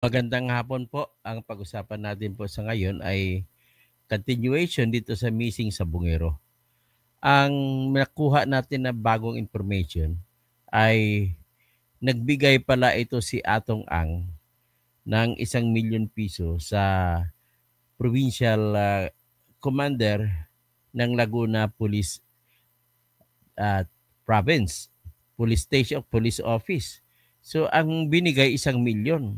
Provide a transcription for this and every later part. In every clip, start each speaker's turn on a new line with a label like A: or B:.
A: Magandang hapon po. Ang pag-usapan natin po sa ngayon ay continuation dito sa missing sa Bungero. Ang nakuha natin na bagong information ay nagbigay pala ito si Atong Ang ng 1 milyon piso sa provincial commander ng Laguna Police uh, Province, Police Station, Police Office. So ang binigay 1 milyon.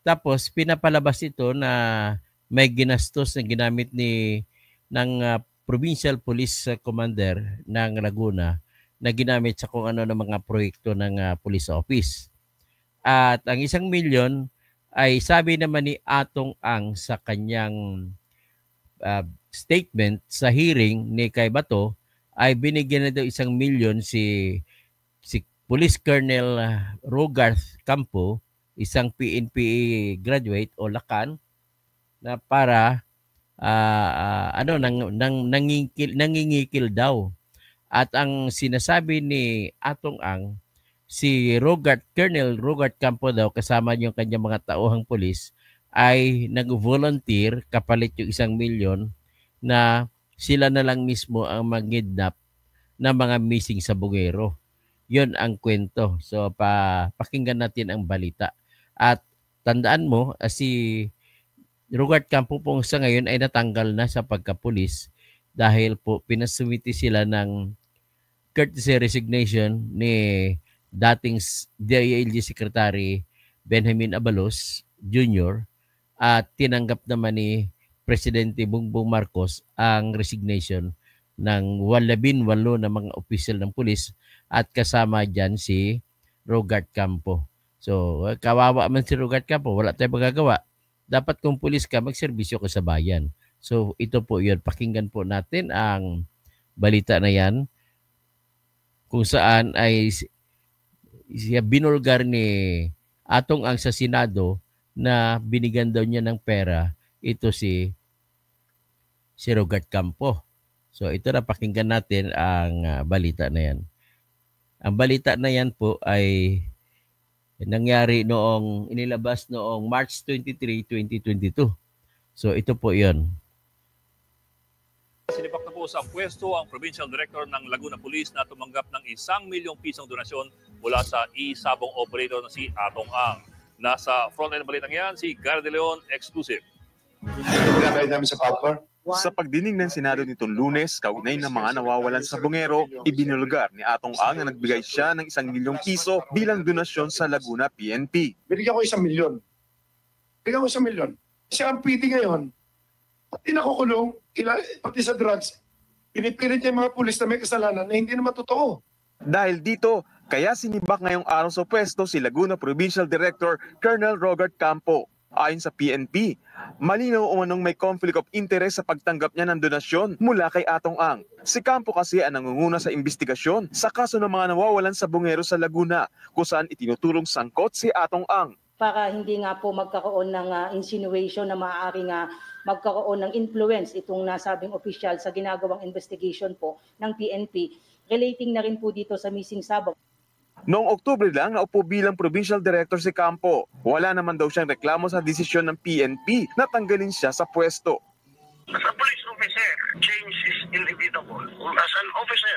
A: Tapos pinapalabas ito na may ginastos na ginamit ng Provincial Police Commander ng Laguna na ginamit sa kung ano ng mga proyekto ng police office. At ang 1 milyon ay sabi naman ni Atong Ang sa kanyang statement sa hearing ni Kay Bato ay binigyan na daw 1 milyon si Police Colonel Rogarth Campo, isang PNP graduate o lakan na para nangingikil daw. At ang sinasabi ni Atong Ang, si Colonel Rogarth Campo daw kasama yung kanyang mga tauhang pulis ay nag-volunteer kapalit yung 1 milyon na sila na lang mismo ang mag-kidnap ng mga missing sa Bungero. Yun ang kwento. So pakinggan natin ang balita. At tandaan mo, si Rogarth Campo po sa ngayon ay natanggal na sa pagkapulis dahil po pinasumiti sila ng courtesy resignation ni dating DILG Secretary Benjamin Abalos Jr. at tinanggap naman ni Presidente Bongbong Marcos ang resignation ng 18 na mga opisyal ng pulis at kasama dyan si Rogarth Campo. So, kawawa man si Rogarth Campo, wala tayong magagawa. Dapat kung pulis ka, magserbisyo ka sa bayan. So, ito po yun. Pakinggan po natin ang balita na yan kung saan ay siya binulgar ni Atong Ang sa Senado na binigyan daw niya ng pera ito si Rogarth Campo. So ito na, pakinggan natin ang balita na yan. Ang balita na yan po ay nangyari inilabas noong March 23, 2022. So ito po yun.
B: Sinipak na po sa pwesto ang Provincial Director ng Laguna Police na tumanggap ng 1 milyong pisong donasyon mula sa isabong operator na si Atong Ang. Nasa frontline ng balitang yan, si Gary De Leon, exclusive.
C: Sa pagdinig ng Senado nitong Lunes, kaugnay ng mga nawawalan sa Bungero, ibinulgar ni Atong Ang na nagbigay siya ng 1 milyong piso bilang donasyon sa Laguna PNP.
D: Binigyan ko 1 milyon. Binigyan ko 1 milyon. Kasi ang PD ngayon, pati nakukulong, pati sa drugs, pinipilit niya yung mga pulis na may kasalanan na hindi naman totoo.
C: Dahil dito, kaya sinibak ngayong araw sa pwesto si Laguna Provincial Director Colonel Rogarth Campo. Ayon sa PNP, malinaw umanong may conflict of interest sa pagtanggap niya ng donasyon mula kay Atong Ang. Si Campo kasi ang nangunguna sa investigasyon sa kaso ng mga nawawalan sa Bungero sa Laguna, kung saan itinutulong sangkot si Atong Ang.
E: Para hindi nga po magkaroon ng insinuation na maaari nga magkaroon ng influence itong nasabing opisyal sa ginagawang investigation po ng PNP, relating na rin po dito sa missing Sabong.
C: Noong Oktubre lang, naupo bilang Provincial Director si Campo. Wala naman daw siyang reklamo sa desisyon ng PNP na tanggalin siya sa pwesto.
F: As a police officer, change is inevitable. As an officer,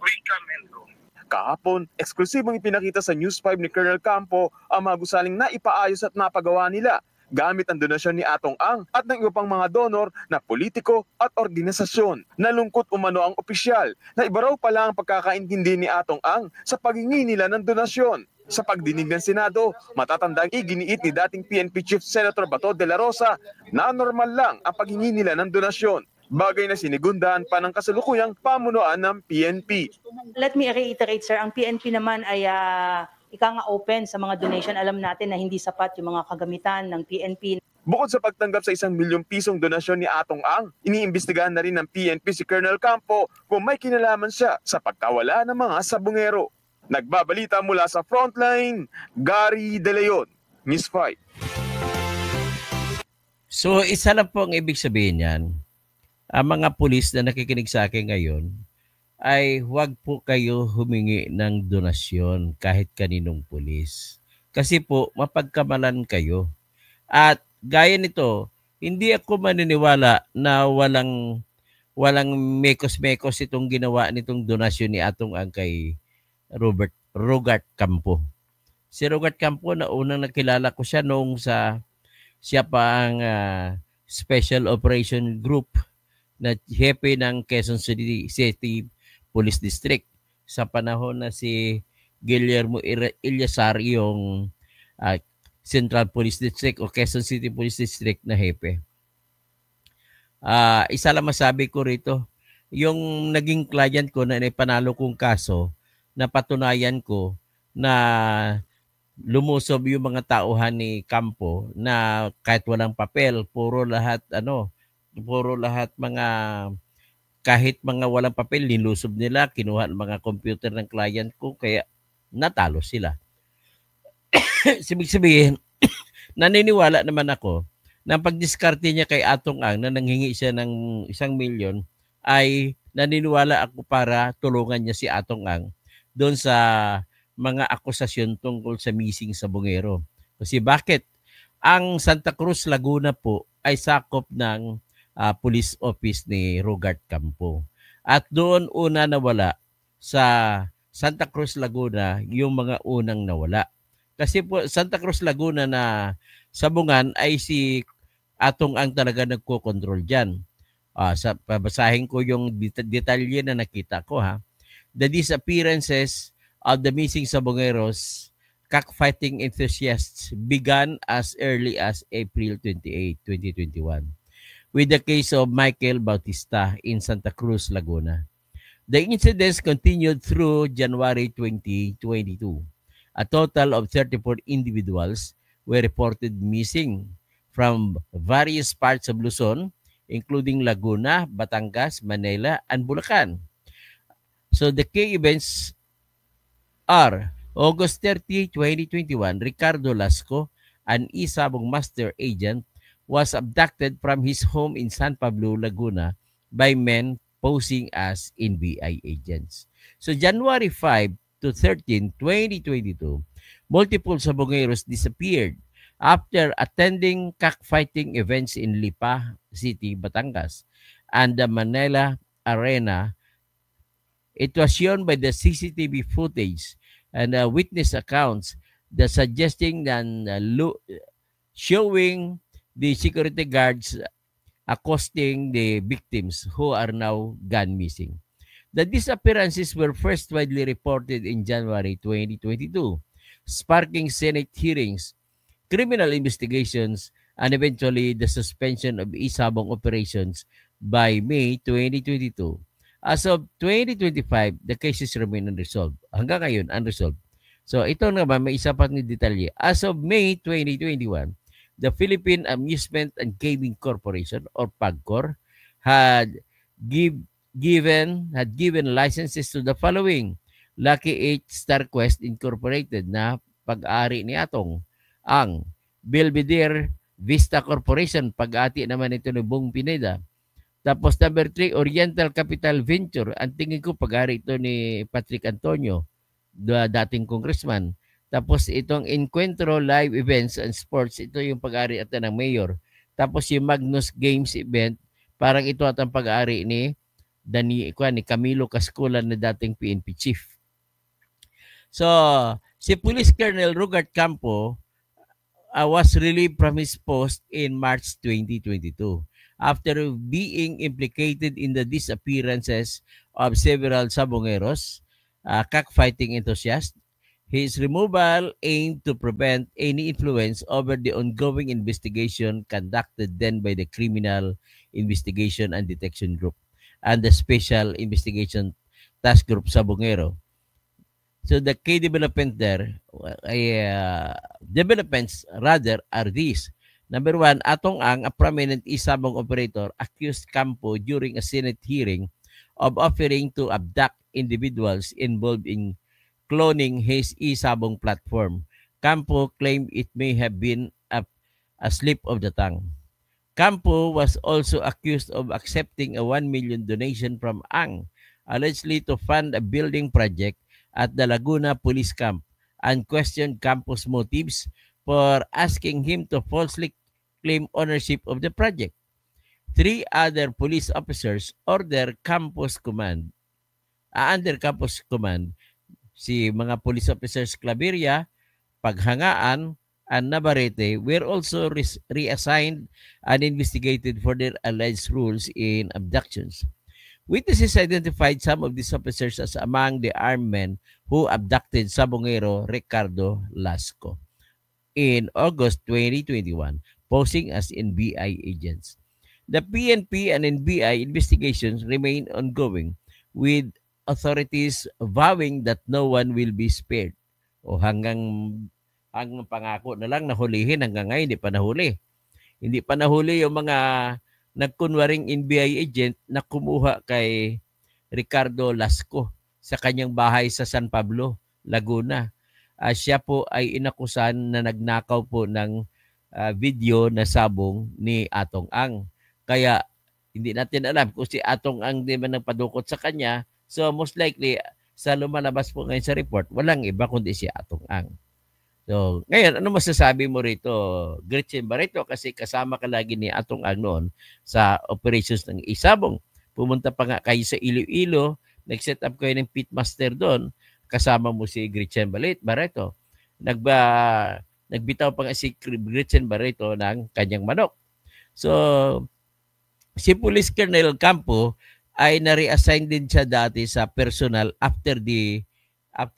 F: we come and go.
C: Kahapon, eksklusibong ipinakita sa News 5 ni Colonel Campo ang mga gusaling naipaayos at napagawa nila gamit ang donasyon ni Atong Ang at ng iba pang mga donor na politiko at organisasyon. Nalungkot umano ang opisyal na iba raw pala ang pagkakaintindi ni Atong Ang sa paghingi nila ng donasyon. Sa pagdinig ng Senado, matatandang iginiit ni dating PNP Chief Senator Bato de la Rosa na normal lang ang paghingi nila ng donasyon. Bagay na sinigundaan pa ng kasalukuyang pamunuan ng PNP.
E: Let me reiterate, sir, ang PNP naman ay open sa mga donation. Alam natin na hindi sapat yung mga kagamitan ng PNP.
C: Bukod sa pagtanggap sa 1 milyong pisong donasyon ni Atong Ang, iniimbestigahan na rin ng PNP si Colonel Campo kung may kinalaman siya sa pagkawala ng mga sabungero. Nagbabalita mula sa Frontline, Gary De Leon, News 5.
A: So isa lang po ang ibig sabihin yan. Ang mga pulis na nakikinig sa akin ngayon ay huwag po kayo humingi ng donasyon kahit kaninong pulis. Kasi po, mapagkamalan kayo. At gaya nito, hindi ako maniniwala na walang mekos-mekos itong ginawa nitong donasyon ni Atong Ang kay Rogart Campo. Si Rogart Campo, na unang nakilala ko siya noong siya pa ang Special Operation Group na hepe ng Quezon City Police District sa panahon na si Guillermo Ilyasar yung Central Police District o Quezon City Police District na hepe. Isa lang masabi ko rito, yung naging client ko na ipanalo kong kaso, napatunayan ko na lumusob yung mga tauhan ni Campo na kahit walang papel, puro lahat mga kahit mga walang papel, nilusob nila, kinuha ng mga computer ng client ko, kaya natalo sila. Sabihin, naniniwala naman ako na pagdiskarte niya kay Atong Ang na nanghingi siya ng 1 milyon, ay naniniwala ako para tulungan niya si Atong Ang doon sa mga akusasyon tungkol sa missing sa Bungero. Kasi bakit? Ang Santa Cruz, Laguna po ay sakop ng police office ni Rogart Campo. At doon una nawala sa Santa Cruz, Laguna yung mga unang nawala. Kasi po Santa Cruz, Laguna na sabungan ay si Atong Ang talaga nagko-control dyan. Babasahin ko yung detalye na nakita ko ha. The disappearances of the missing Sabongeros cockfighting enthusiasts began as early as April 28, 2021 with the case of Michael Bautista in Santa Cruz, Laguna. The incidents continued through January 2022. A total of 34 individuals were reported missing from various parts of Luzon, including Laguna, Batangas, Manila, and Bulacan. So the key events are August 30, 2021, Ricardo Lasco, an Isabong master agent, was abducted from his home in San Pablo, Laguna by men posing as NBI agents. So January 5 to 13, 2022, multiple Sabongeros disappeared after attending cockfighting events in Lipa City, Batangas, and the Manila Arena. It was shown by the CCTV footage and witness accounts that suggesting that showing the security guards accosting the victims who are now gone missing. The disappearances were first widely reported in January 2022, sparking Senate hearings, criminal investigations, and eventually the suspension of Isabong operations by May 2022. As of 2025, the cases remain unresolved. Hanggang ngayon, unresolved. So ito naman, may isa pa ng detalye. As of May 2021, the Philippine Amusement and Gaming Corporation or PAGCOR had given licenses to the following: Lucky 8 Star Quest Incorporated na pag-ari ni Atong Ang, Belvedere Vista Corporation, pag-ati naman ito ni Bong Pineda. Tapos number 3, Oriental Capital Venture. Ang tingin ko pag-ari ito ni Patrick Antonio, dating congressman. Tapos itong Encuentro Live Events and Sports, ito yung pag-ari ata ng mayor. Tapos yung Magnus Games Event, parang ito at ang pag-ari ni Camilo Casculan na dating PNP chief. So, si Police Colonel Rogart Campo was relieved from his post in March 2022 after being implicated in the disappearances of several Sabongeros, cockfighting enthusiasts. His removal aimed to prevent any influence over the ongoing investigation conducted then by the Criminal Investigation and Detection Group and the Special Investigation Task Group Sabongero. So the key developments are these. Number 1, Atong Ang, a prominent Isabong operator, accused Campo during a Senate hearing of offering to abduct individuals involved in cloning his Isabong platform. Campo claimed it may have been a slip of the tongue. Campo was also accused of accepting a 1 million donation from Ang, allegedly to fund a building project at the Laguna Police Camp and questioned Campos' motives for asking him to falsely claim ownership of the project. 3 other police officers under Campos Command, si mga police officers Claveria, Paghangaan, and Navarrete were also reassigned and investigated for their alleged roles in abductions. Witnesses identified some of these officers as among the armed men who abducted Sabongero Ricardo Lasco in August 2021, posing as NBI agents. The PNP and NBI investigations remain ongoing, with authorities vowing that no one will be spared. O hanggang pangako na lang nahulihin, hanggang ngayon hindi pa nahuli. Hindi pa nahuli yung mga nagkunwaring NBI agent na kumuha kay Ricardo Lasco sa kanyang bahay sa San Pablo, Laguna. Siya po ay inakusan na nagnakaw po ng video na sabong ni Atong Ang. Kaya hindi natin alam kung si Atong Ang di man nagpadukot sa kanya. So most likely sa lumalabas po ngayon sa report, walang iba kundi si Atong Ang. So ngayon, ano masasabi mo rito, Gretchen Barreto? Kasi kasama ka lagi ni Atong Ang noon sa operations ng Isabong. Pumunta pa nga kayo sa Iloilo, nag-set up kayo ng pitmaster doon. Kasama mo si Gretchen Barreto. Nagbitaw pa nga si Gretchen Barreto ng kanyang manok. So, si Police Colonel Campo ay na-reassign din siya dati sa personal after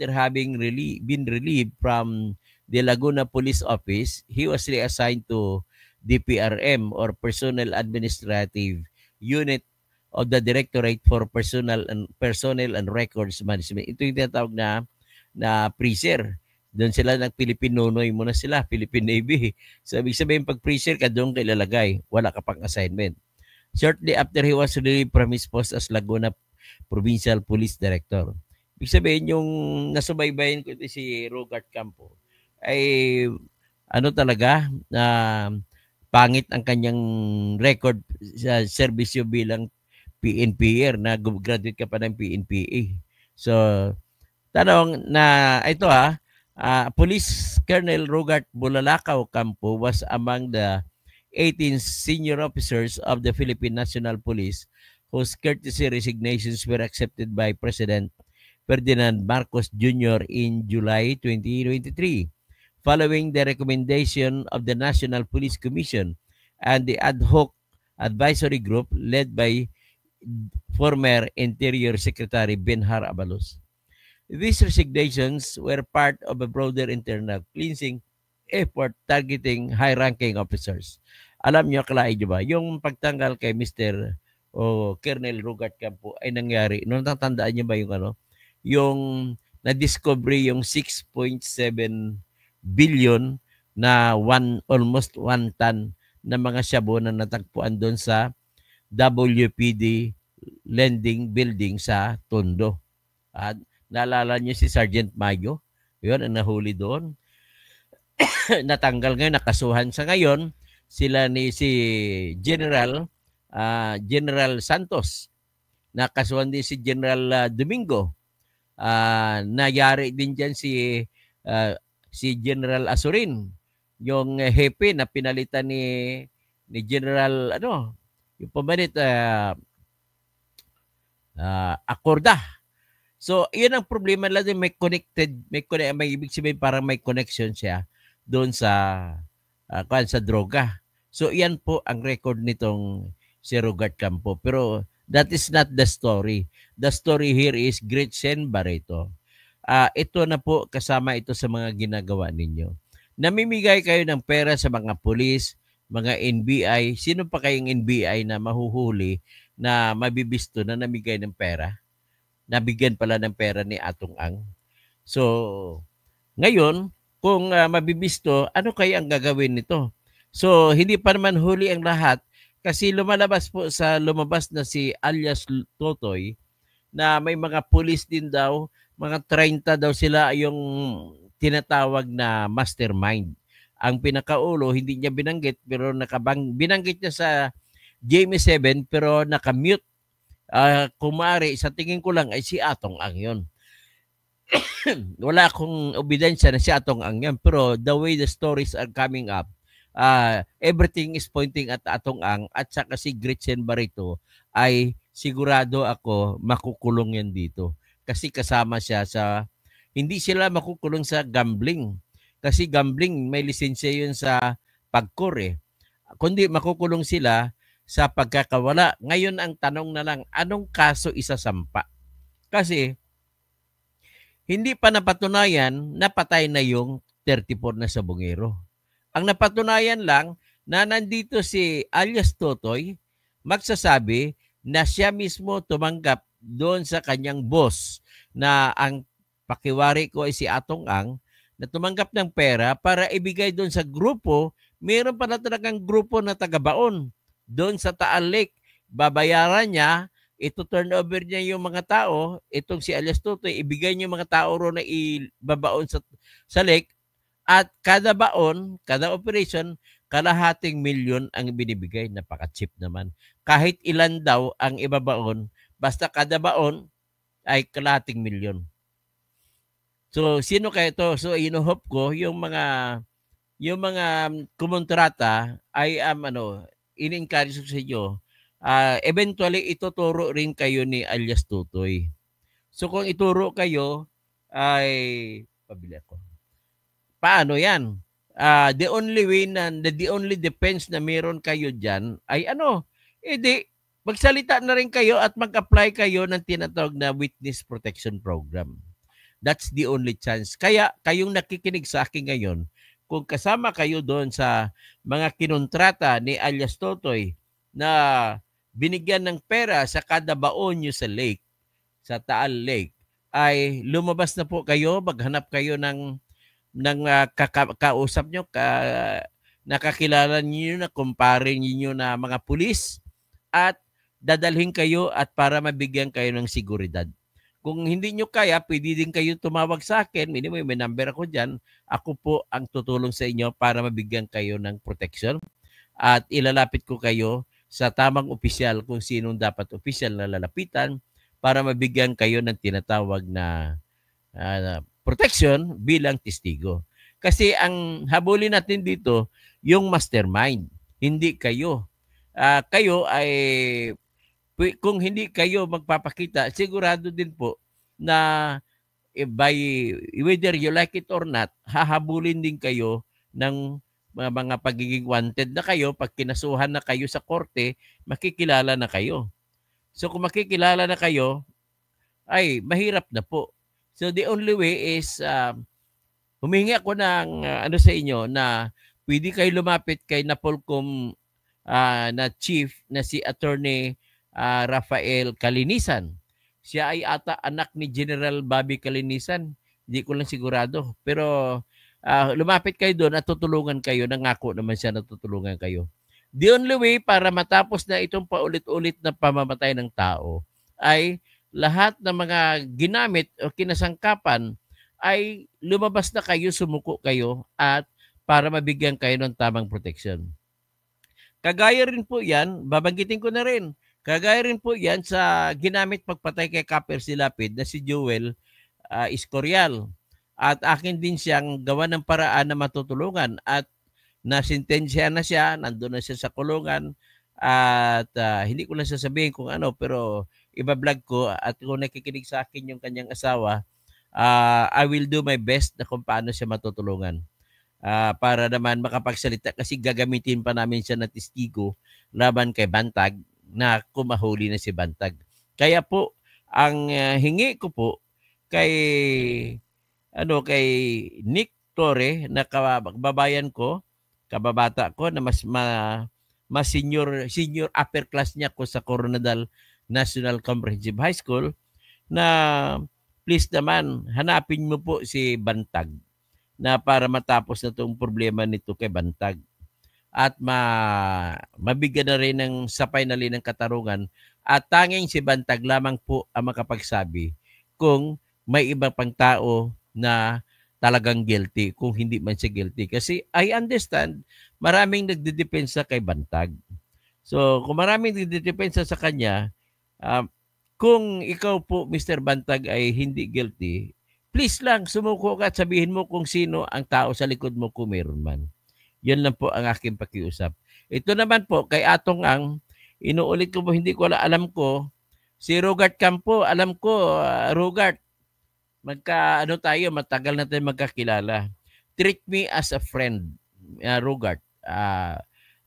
A: having been relieved from the Laguna Police Office. He was reassigned to DPRM or Personnel Administrative Unit of the Directorate for Personnel and Records Management. Ito yung tinatawag na freezer. Doon sila Philippine Nonoy muna sila, Philippine Navy. So, ibig sabihin, pag freezer ka, doon ka ilalagay. Wala ka pang assignment. Shortly after he was relieved from his post as Laguna Provincial Police Director. Ibig sabihin, yung nasubaybayin ko si Rogart Campo ay talaga, pangit ang kanyang record sa serbisyo bilang PNPer, na graduate ka pa ng PNPA. So, tanong na ito Police Colonel Rogart Bulalakaw Campo was among the 18 senior officers of the Philippine National Police whose courtesy resignations were accepted by President Ferdinand Marcos Jr. in July 2023, following the recommendation of the National Police Commission and the ad hoc advisory group led by former Interior Secretary Benhar Abalos. These resignations were part of a broader internal cleansing effort targeting high-ranking officers. Alam niyo, akalain niyo ba, yung pagtanggal kay Mr. Colonel Rogart Campo ay nangyari, noon tatandaan niyo ba yung na-discover yung 6.7 billion na almost 1 ton na mga shabu na natagpuan doon sa WPD lending building sa Tondo. At naalala niyo si Sergeant Mayo, yun ang nahuli doon. Natanggal ngayon, nakasuhan sa ngayon sila si General Santos. Nakasuhan din si General Domingo. Nayari din diyan si General Asurin, yung hepe na pinalitan ni General yung pamalit Acorda. So, iyan ang problema lang, may ibig sabihin parang may connection siya doon sa droga. So, iyan po ang record nitong si Rogart Campo. Pero that is not the story. The story here is Gretchen Barreto. Ito na po, kasama ito sa mga ginagawa ninyo. Namimigay kayo ng pera sa mga pulis, mga NBI. Sino pa kayong NBI na mahuhuli na mabibisto na namigay ng pera? Nabigyan pala ng pera ni Atong Ang. So, ngayon, kung mabibisto, ano kaya ang gagawin nito? So, hindi pa naman huli ang lahat kasi lumabas na si alias Totoy na may mga pulis din daw, mga 30 daw sila yung tinatawag na mastermind. Ang pinakaulo, hindi niya binanggit, pero binanggit niya sa Jamie 7, pero nakamute. Kumari, sa tingin ko lang ay si Atong Ang yun. wala akong ebidensya na si Atong Ang yan. Pero the way the stories are coming up, everything is pointing at Atong Ang at saka si Gretchen Barreto ay sigurado ako makukulong yan dito. Kasi kasama siya sa, hindi sila makukulong sa gambling. Kasi gambling, may lisensya yun sa PAGCOR eh. Kundi makukulong sila sa pagkakawala. Ngayon ang tanong na lang, anong kaso isasampa? Kasi hindi pa napatunayan na patay na yung 34 na sabongero. Ang napatunayan lang na nandito si alias Totoy magsasabi na siya mismo tumanggap doon sa kanyang boss na ang pakiwari ko ay si Atong Ang na tumanggap ng pera para ibigay doon sa grupo. Meron pa na talagang grupo na taga-baon doon sa Taal Lake. Babayaran niya, ito turn over niya yung mga tao, itong si alias Totoy, ibigay niya yung mga tao ro na ibabaon sa lake at kada baon, kada operation, kalahating milyon ang binibigay. Napaka-cheap naman. Kahit ilan daw ang ibabaon, basta kada baon ay kalahating milyon. So, sino kaya ito? So, ino-hope ko yung mga kumontrata ay in-encourage ko sa inyo. Eventually, ituturo rin kayo ni alias Totoy. So, kung ituro kayo, ay, pabili ako. Paano yan? The only way the only defense na meron kayo dyan ay magsalita na rin kayo at mag-apply kayo ng tinatawag na Witness Protection Program. That's the only chance. Kaya, kayong nakikinig sa akin ngayon, kung kasama kayo doon sa mga kinontrata ni alias Totoy na binigyan ng pera sa kada baon nyo sa lake, sa Taal Lake, ay lumabas na po kayo, maghanap kayo ng kausap nyo, nakakilala niyo na kumpare niyo na mga pulis at dadalhin kayo at para mabigyan kayo ng seguridad. Kung hindi nyo kaya, pwede din kayo tumawag sa akin. Minimum, may number ako dyan. Ako po ang tutulong sa inyo para mabigyan kayo ng protection at ilalapit ko kayo sa tamang opisyal kung sinong dapat opisyal na lalapitan para mabigyan kayo ng tinatawag na protection bilang testigo. Kasi ang habulin natin dito, yung mastermind, hindi kayo. Kayo ay, kung hindi kayo magpapakita, sigurado din po na by whether you like it or not, hahabulin din kayo ng mga pagiging wanted na kayo. Pag kinasuhan na kayo sa korte, makikilala na kayo. So kung makikilala na kayo, ay mahirap na po. So the only way is humingi ako ng sa inyo na pwede kayo lumapit kay Napolcom na chief na si Attorney Rafael Calinisan. Siya ay ata anak ni General Bobby Calinisan. Hindi ko lang sigurado. Pero lumapit kayo doon at tutulungan kayo. Nangako naman siya na tutulungan kayo. The only way para matapos na itong paulit-ulit na pamamatay ng tao ay lahat ng mga ginamit o kinasangkapan ay lumabas na kayo, sumuko kayo at para mabigyan kayo ng tamang protection. Kagaya rin po yan, babanggitin ko na rin, kagaya rin po yan sa ginamit pagpatay kay Kaper Silapid na si Joel Escorial. At akin din siyang gawa ng paraan na matutulungan at nasintensya na siya, nandun na siya sa kulungan at hindi ko lang sasabihin kung ano, pero iba-vlog ko at kung nakikinig sa akin yung kanyang asawa, I will do my best na kung paano siya matutulungan para naman makapagsalita kasi gagamitin pa namin siya na testigo laban kay Bantag na kumahuli na si Bantag. Kaya po, ang hingi ko po kay Nick Torre na kababayan ko, kababata ko na mas senior upper class niya ko sa Coronadal National Comprehensive High School na please naman hanapin mo po si Bantag na para matapos na itong problema nito kay Bantag at mabigyan na rin ng sapay na rin ng katarungan at tanging si Bantag lamang po ang makapagsabi kung may iba pang tao na talagang guilty kung hindi man siya guilty. Kasi I understand maraming nagdedepensa kay Bantag. So kung maraming nagdedepensa sa kanya, kung ikaw po Mr. Bantag ay hindi guilty, please lang, sumuko ka at sabihin mo kung sino ang tao sa likod mo kung meron man. Yun lang po ang aking pakiusap. Ito naman po, kay Atong Ang, inuulit ko po, hindi ko alam ko, si Rogart Campo, alam ko, Rogart, tayo, matagal na tayo magkakilala. Treat me as a friend, Rogart.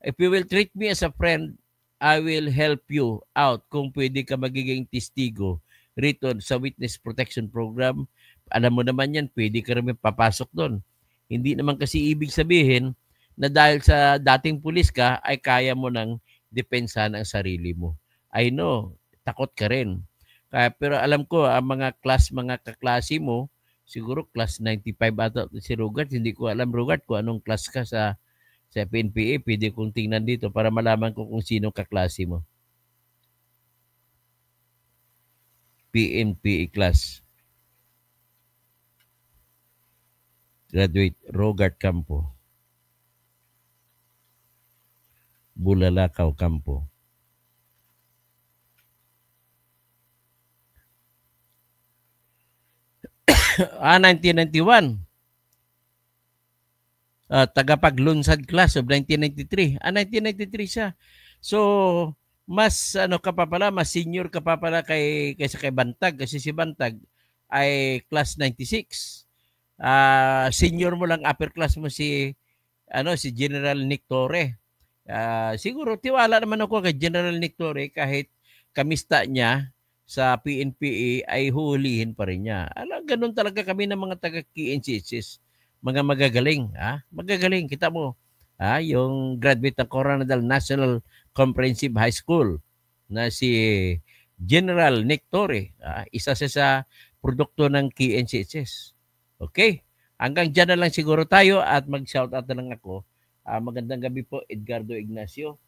A: If you will treat me as a friend, I will help you out kung pwede ka magiging testigo rito sa Witness Protection Program. Alam mo naman yan, pwede ka rin papasok doon. Hindi naman kasi ibig sabihin na dahil sa dating pulis ka, ay kaya mo nang depensahan ang sarili mo. I know, takot ka rin. Pero alam ko, ang mga kaklase mo, siguro class 95 ata si Rogart. Hindi ko alam, Rogart, kung anong class ka sa PNPA. Pwede kong tingnan dito para malaman ko kung sino kaklase mo. PNPA class. Graduate, Rogart Campo. Bulalakaw Campo. Ah, 1991. Tagapaglunsad class of 1993. 1993 siya. So, mas ka pa pala, mas senior ka pa pala kaysa kay Bantag, kasi si Bantag ay class 96. Senior mo lang, upper class mo si General Nick Torre. Siguro tiwala naman ako kay General Nick Torre, kahit kamista niya sa PNPA ay huhulihin pa rin niya. Ganun talaga kami ng mga taga-KNCHS. Mga magagaling. Magagaling. Kita mo, yung graduate ng Coronadal National Comprehensive High School na si General Nick Torre. Isa siya sa produkto ng KNCHS. Okay? Hanggang dyan na lang siguro tayo at mag-shoutout na lang ako. Magandang gabi po, Edgardo Ignacio.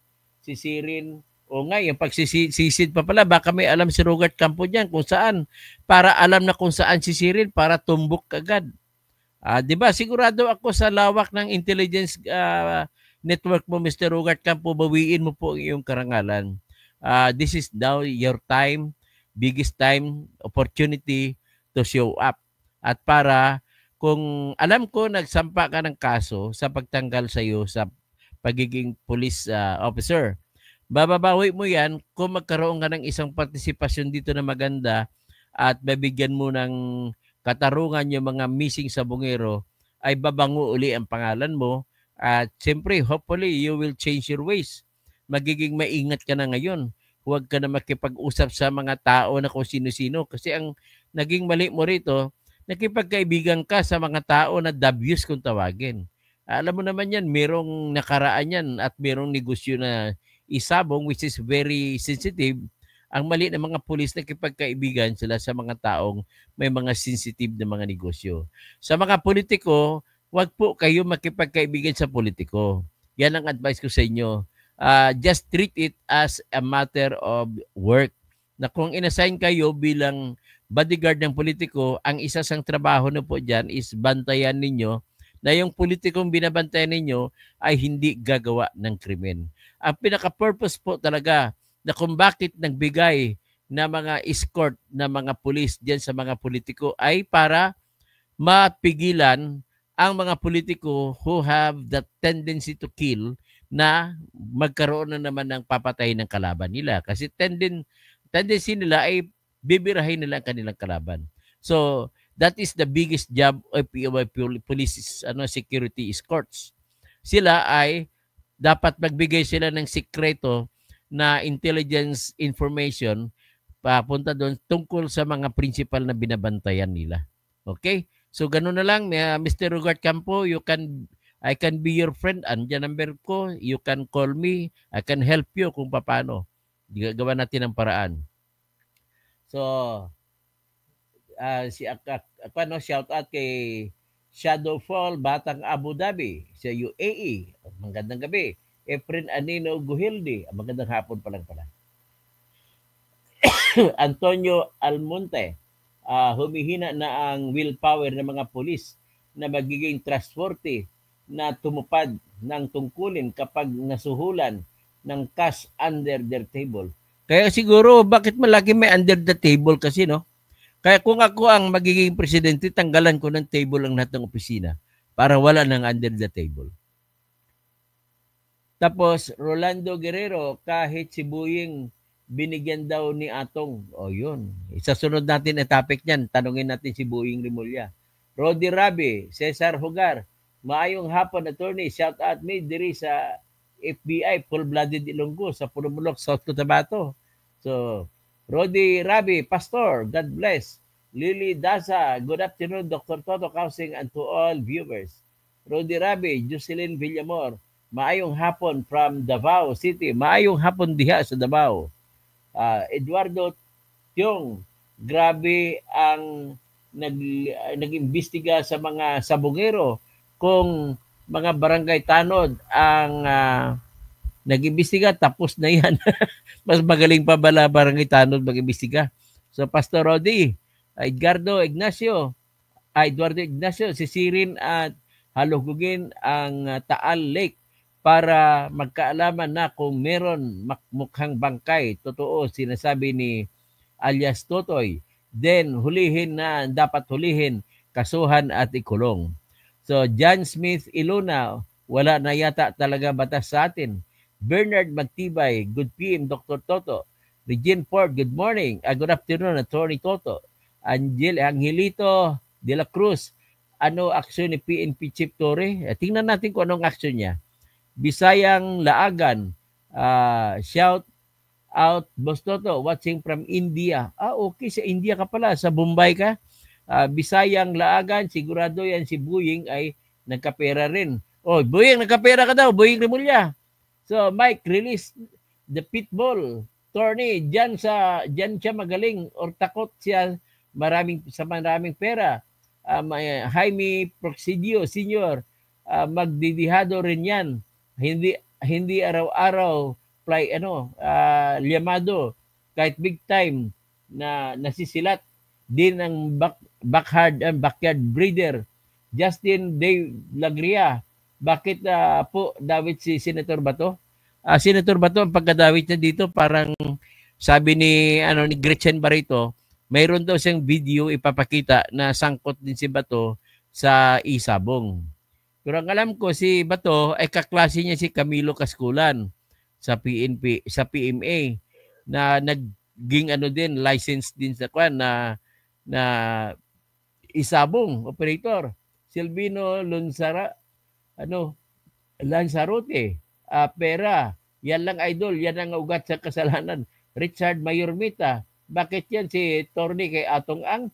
A: Si Sirin, yung pagsisid pa pala, baka may alam si Rogart Campo dyan kung saan. Para alam na kung saan si Sirin, para tumbok agad. Diba, sigurado ako sa lawak ng intelligence network mo, Mr. Rogart Campo, bawiin mo po ang iyong karangalan. This is now your time, biggest time, opportunity to show up. At para, kung alam ko nagsampa ka ng kaso sa pagtanggal sa iyo sa pagiging police officer, bababawi mo yan kung magkaroon ka ng isang partisipasyon dito na maganda at babigyan mo ng katarungan yung mga missing sa bungero, ay babango uli ang pangalan mo. At siyempre, hopefully, you will change your ways. Magiging maingat ka na ngayon. Huwag ka na makipag-usap sa mga tao na kung sino-sino. Kasi ang naging mali mo rito, nakipagkaibigan ka sa mga tao na dabyus kung tawagin. Alam mo naman yan, merong nakaraan yan at merong negosyo na isabong, which is very sensitive. Ang mali ng mga pulis na nakipagkaibigan sila sa mga taong may mga sensitive na mga negosyo. Sa mga politiko, wag po kayo makipagkaibigan sa politiko. Yan ang advice ko sa inyo. Just treat it as a matter of work. Na kung inassign kayo bilang bodyguard ng politiko, ang isa sang trabaho na po dyan is bantayan ninyo na yung politikong binabantayan ninyo ay hindi gagawa ng krimen. Ang pinaka-purpose po talaga na kung bakit nagbigay na mga escort na mga pulis diyan sa mga politiko ay para mapigilan ang mga politiko who have the tendency to kill na magkaroon na naman ng papatay ng kalaban nila. Kasi tendency nila ay bibirahin nila ang kanilang kalaban. So, that is the biggest job of police security escorts. Sila ay dapat magbigay sila ng sikreto na intelligence information papunta doon tungkol sa mga principal na binabantayan nila. Okay? So, ganun na lang, Mr. Rogart Campo, I can be your friend. Andiyan number ko. You can call me. I can help you kung paano. Gawa natin ang paraan. So, shout out kay Shadowfall, Batang Abu Dhabi, sa UAE. Magandang gabi. Efren Anino Guhildi, magandang hapon pa lang pala. Antonio Almonte, humihina na ang willpower ng mga pulis na magiging trustworthy na tumupad ng tungkulin kapag nasuhulan ng cash under their table. Kaya siguro, bakit malagi may under the table kasi, no? Kaya kung ako ang magiging presidente, tanggalan ko ng table ang lahat ng opisina para wala nang under the table. Tapos, Rolando Guerrero, kahit si Buying binigyan daw ni Atong. O yun. Isasunod natin ang topic niyan. Tanungin natin si Buying Rimulya. Rodi Rabi, Cesar Hugar, maayong hapon, attorney. Shout out me diri sa FBI, full-blooded Ilonggo sa Purumulok, South Cotabato. So, Rodi Rabi, Pastor, God bless. Lily Daza, good afternoon, Dr. Toto Kausing and to all viewers. Rodi Rabi, Jocelyn Villamor, maayong hapon from Davao City. Maayong hapon diha sa Davao. Eduardo Tiong, grabe ang nag-imbestiga sa mga sabongero kung mga barangay tanod ang nag-imbestiga, tapos na yan. Mas magaling pa bala barangay tanod mag-imbestiga. So Pastor Rodi, Eduardo Ignacio, sisirin at halugugin ang Taal Lake para magkaalaman na kung meron mukhang bangkay. Totoo, sinasabi ni alias Totoy. Then, hulihin na dapat hulihin, kasuhan at ikulong. So, John Smith Ilona, wala na yata talaga batas sa atin. Bernard Magtibay, good PM, Dr. Toto. Regine Ford, good morning. Good afternoon, Attorney Toto. Angelito de la Cruz, ano aksyon ni PNP Chief Torre? Tingnan natin kung anong aksyon niya. Bisayang Laagan, shout out, Boss Toto, watching from India. Okay, sa India ka pala, sa Bombay ka. Bisayang Laagan, sigurado yan si Buying ay nagkapera rin. Oh, Buying, nagkapera ka daw, Buying Rimulya. So, Mike, release the pitbull. Tony, dyan siya magaling or takot siya sa maraming pera. Jaime Proxidio, Senior, magdidihado rin yan. Hindi araw-araw liyamado, kahit big time na nasisilat din ang backyard breeder. Justin Dave Lagria, bakit po dawit si Senator Bato? Senator Bato, ang pagkadawit niya dito, parang sabi ni Gretchen Barreto, mayroon daw siyang video ipapakita na sangkot din si Bato sa isabong. Pero ang alam ko, si Bato ay kaklase niya si Camilo Casculan sa PNP, sa PMA, na naging license din sa na isabong operator. Silvino Lanzarote, pera, yan lang idol, yan ang ugat sa kasalanan. Richard Mayormita, bakit yan si Torni kay Atong Ang?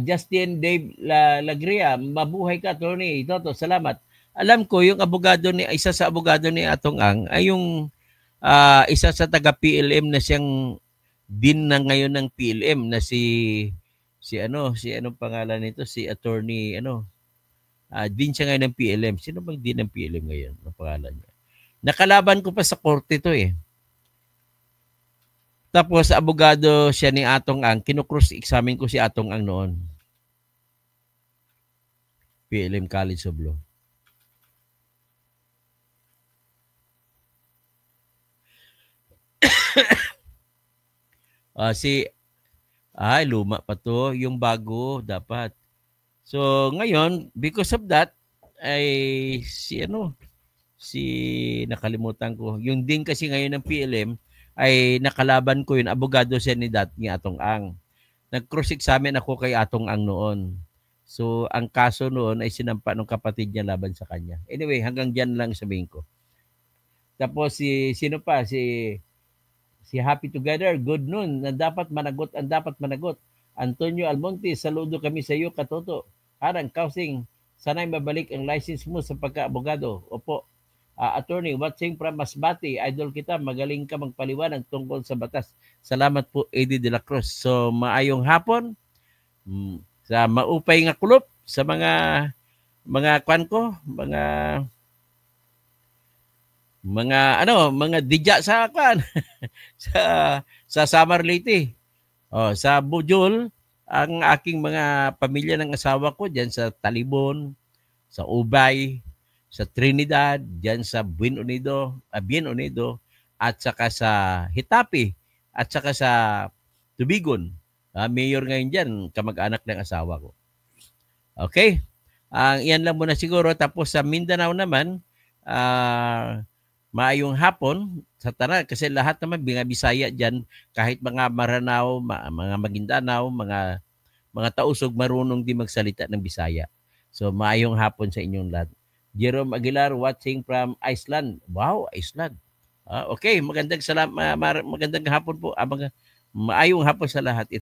A: Justin Dave Lagria, mabuhay ka, Tony. Toto, salamat. Alam ko, yung isa sa abogado ni Atong Ang ay yung isa sa taga-PLM na siyang din na ngayon ng PLM na si anong pangalan nito? Si attorney, din siya ngayon ng PLM. Sino bang din ng PLM ngayon? Ang pangalan niya. Nakalaban ko pa sa korte to eh. Tapos, abogado siya ni Atong Ang. Kinukross-examine ko si Atong Ang noon. PLM College of Law. Luma pa to. Yung bago, dapat. So, ngayon, because of that, ay nakalimutan ko. Yung din kasi ngayon ng PLM, ay nakalaban ko yun, abogado siya ni Atong Ang. Nag-cross-examine ako kay Atong Ang noon. So, ang kaso noon ay sinampa ng kapatid niya laban sa kanya. Anyway, hanggang dyan lang sabihin ko. Tapos, sino pa? Si Happy Together, good noon. Ang dapat managot. Antonio Almonte, saludo kami sa iyo, Katoto. Harang, Kausing, sana'y mabalik ang license mo sa pagka-abogado. Opo. Attorney, watching from Masbate, idol kita, magaling ka magpaliwanag tungkol sa batas. Salamat po, Eddie de la Cruz. So, maayong hapon sa maupay nga kulop sa mga didya sa sa Samar Leyte. Sa Bujol, ang aking mga pamilya ng asawa ko diyan sa Talibon, sa Ubay, sa Trinidad, diyan sa Bien Unido, at saka sa Hitapi, at saka sa Tubigon. Mayor ngayon dyan, kamag-anak ng asawa ko. Okay? Yan lang muna siguro. Tapos sa Mindanao naman, maayong hapon sa tanan. Kasi lahat naman, Bisaya dyan, kahit mga Maranao, mga Maguindanao, mga tausog, marunong din magsalita ng Bisaya. So, maayong hapon sa inyong lahat. Jerome Aguilar watching from Iceland. Wow, Iceland. Okay, magandang hapon po. Maayong hapon sa lahat.